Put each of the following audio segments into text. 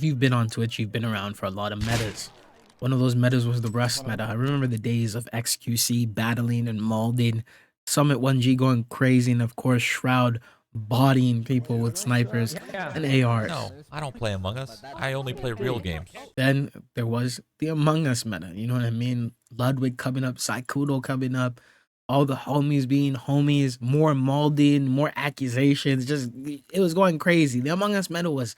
you've been on Twitch, you've been around for a lot of metas. One of those metas was the Rust meta. I remember the days of XQC battling and mauling, Summit 1G going crazy, and of course Shroud bodying people with snipers and ARs. No, I don't play Among Us. I only play real games. Then there was the Among Us meta. You know what I mean? Ludwig coming up, Saikudo coming up, all the homies being homies, more molding, more accusations. Just it was going crazy. The Among Us meta was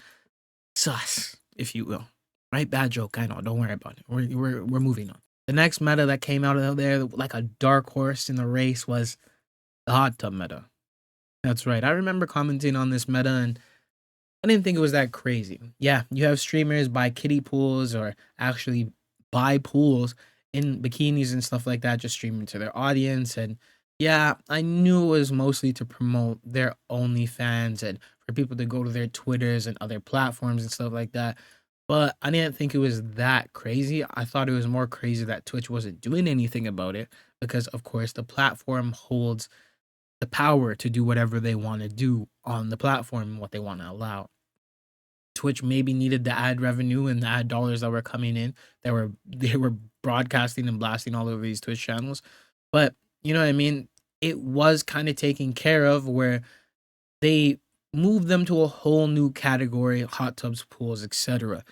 sus, if you will. Right? Bad joke. I know. Don't worry about it. We're moving on. The next meta that came out of there, like a dark horse in the race, was the hot tub meta. That's right. I remember commenting on this meta, and I didn't think it was that crazy. Yeah, you have streamers buy kiddie pools or actually buy pools in bikinis and stuff like that, just streaming to their audience. And yeah, I knew it was mostly to promote their OnlyFans and for people to go to their Twitters and other platforms and stuff like that. But I didn't think it was that crazy. I thought it was more crazy that Twitch wasn't doing anything about it because, of course, the platform holds the power to do whatever they want to do on the platform and what they want to allow. Twitch maybe needed the ad revenue and the ad dollars that were coming in. They were broadcasting and blasting all over these Twitch channels. But you know what I mean? It was kind of taken care of where they moved them to a whole new category, hot tubs, pools, etc.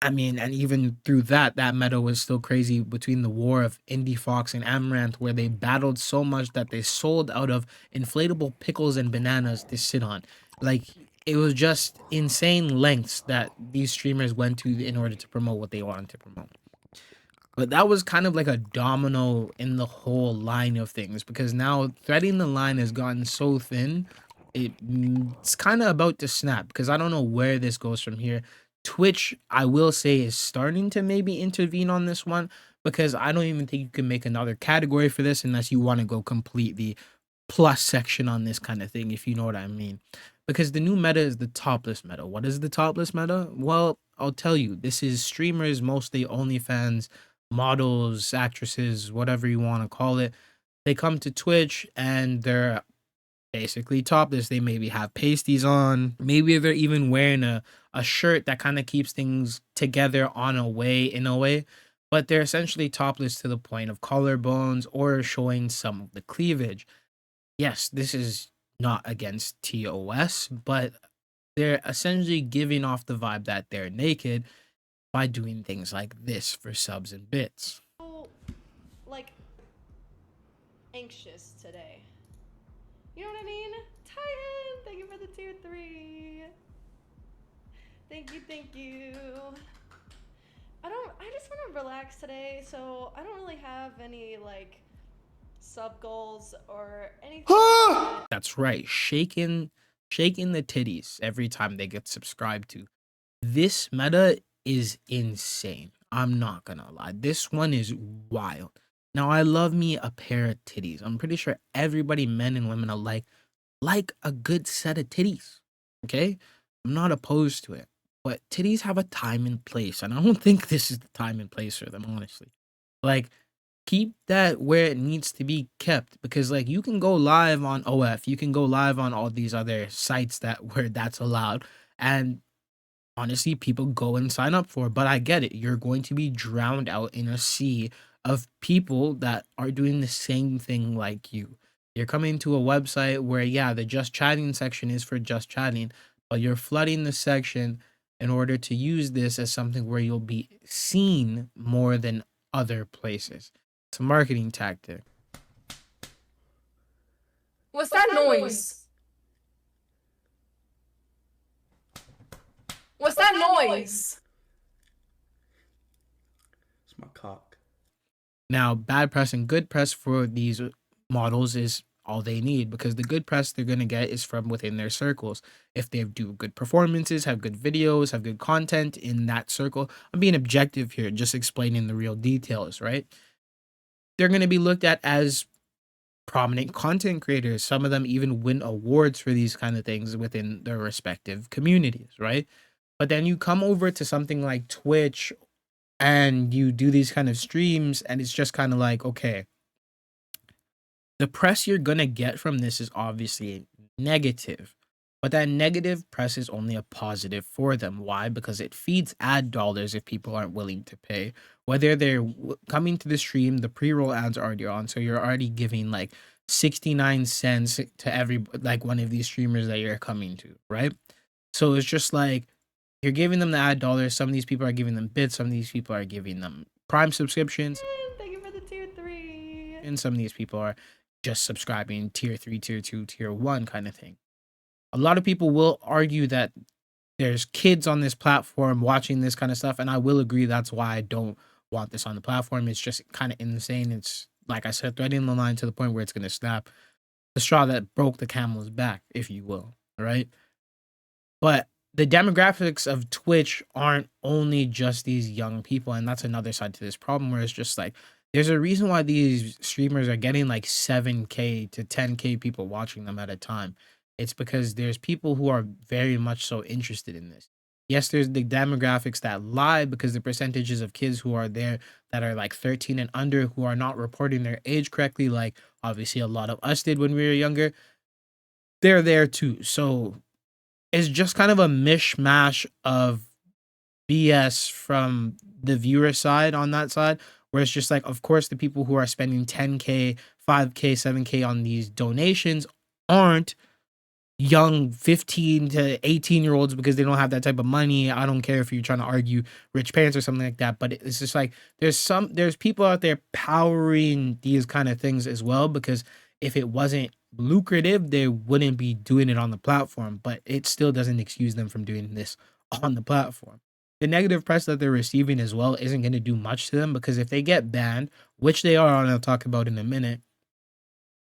I mean, and even through that meta was still crazy between the war of Indie Fox and Amaranth, where they battled so much that they sold out of inflatable pickles and bananas to sit on. Like, it was just insane lengths that these streamers went to in order to promote what they wanted to promote. But that was kind of like a domino in the whole line of things, because now threading the line has gotten so thin, it's kind of about to snap, because I don't know where this goes from here. Twitch, I will say, is starting to maybe intervene on this one, because I don't even think you can make another category for this unless you want to go completely plus section on this kind of thing, if you know what I mean. Because the new meta is the topless meta. What is the topless meta? Well, I'll tell you. This is streamers, mostly OnlyFans, models, actresses, whatever you want to call it. They come to Twitch and they're basically topless. They maybe have pasties on. Maybe they're even wearing a shirt that kind of keeps things together in a way. But they're essentially topless to the point of collarbones or showing some of the cleavage. Yes, this is not against TOS, but they're essentially giving off the vibe that they're naked by doing things like this for subs and bits. Like, anxious today. You know what I mean? Titan, thank you for the tier 3. Thank you. I just want to relax today, so I don't really have any, like, sub goals or anything like that. That's right, shaking the titties every time they get subscribed to. This meta is insane. I'm not gonna lie. This one is wild. Now, I love me a pair of titties. I'm pretty sure everybody, men and women alike, like a good set of titties. Okay? I'm not opposed to it. But titties have a time and place, and I don't think this is the time and place for them, honestly. Like, keep that where it needs to be kept, because like you can go live on OF, you can go live on all these other sites where that's allowed, and honestly people go and sign up for it. But I get it, you're going to be drowned out in a sea of people that are doing the same thing like you. You're coming to a website where, yeah, the just chatting section is for just chatting, but you're flooding the section in order to use this as something where you'll be seen more than other places. It's a marketing tactic. What's that noise? What's that noise? It's my cock. Now, bad press and good press for these models is all they need, because the good press they're going to get is from within their circles. If they do good performances, have good videos, have good content in that circle. I'm being objective here, just explaining the real details, right? They're going to be looked at as prominent content creators. Some of them even win awards for these kind of things within their respective communities, right? But then you come over to something like Twitch and you do these kind of streams, and it's just kind of like, okay, the press you're going to get from this is obviously negative, But that negative press is only a positive for them. Why? Because it feeds ad dollars if people aren't willing to pay. Whether they're coming to the stream, the pre-roll ads are already on, so you're already giving like 69 cents to every like one of these streamers that you're coming to, right? So it's just like you're giving them the ad dollars. Some of these people are giving them bits. Some of these people are giving them Prime subscriptions. Thank you for the tier 3. And some of these people are just subscribing tier 3, tier 2, tier 1 kind of thing. A lot of people will argue that there's kids on this platform watching this kind of stuff. And I will agree that's why I don't want this on the platform. It's just kind of insane. It's, like I said, threading the line to the point where it's going to snap. The straw that broke the camel's back, if you will, right? But the demographics of Twitch aren't only just these young people, and that's another side to this problem where it's just like there's a reason why these streamers are getting like 7K to 10K people watching them at a time. It's because there's people who are very much so interested in this. Yes, there's the demographics that lie because the percentages of kids who are there that are like 13 and under who are not reporting their age correctly, like obviously a lot of us did when we were younger, they're there too. So it's just kind of a mishmash of BS from the viewer side on that side, where it's just like, of course, the people who are spending 10K, 5K, 7K on these donations aren't young 15 to 18-year-olds because they don't have that type of money. I don't care if you're trying to argue rich parents or something like that, but it's just like there's people out there powering these kind of things as well, because if it wasn't lucrative, they wouldn't be doing it on the platform, but it still doesn't excuse them from doing this on the platform. The negative press that they're receiving as well isn't going to do much to them, because if they get banned, which they are, and I'll talk about in a minute,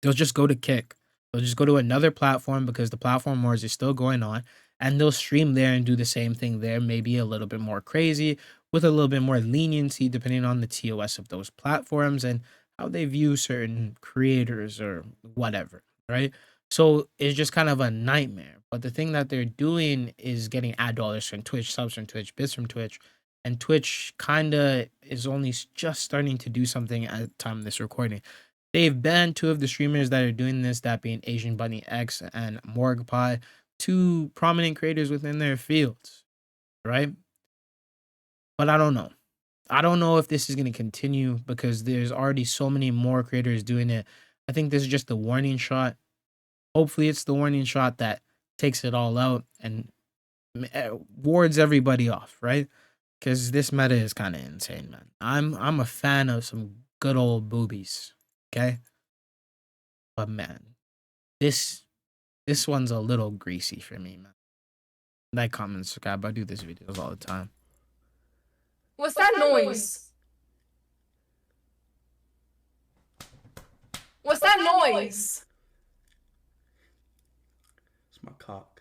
they'll just go to Kick. They'll just go to another platform because the platform wars is still going on, and they'll stream there and do the same thing there, maybe a little bit more crazy with a little bit more leniency depending on the TOS of those platforms and how they view certain creators or whatever, right? So it's just kind of a nightmare. But the thing that they're doing is getting ad dollars from Twitch, subs from Twitch, bits from Twitch, and Twitch kind of is only just starting to do something at the time of this recording. They've banned two of the streamers that are doing this, that being Asian Bunny X and Morgpie, two prominent creators within their fields, right? But I don't know. I don't know if this is going to continue because there's already so many more creators doing it. I think this is just the warning shot. Hopefully it's the warning shot that takes it all out and wards everybody off, right? Because this meta is kind of insane, man. I'm a fan of some good old boobies, okay? But man, this one's a little greasy for me, man. Like, comment, subscribe. I do these videos all the time. What's that noise? What's that noise? It's my cock.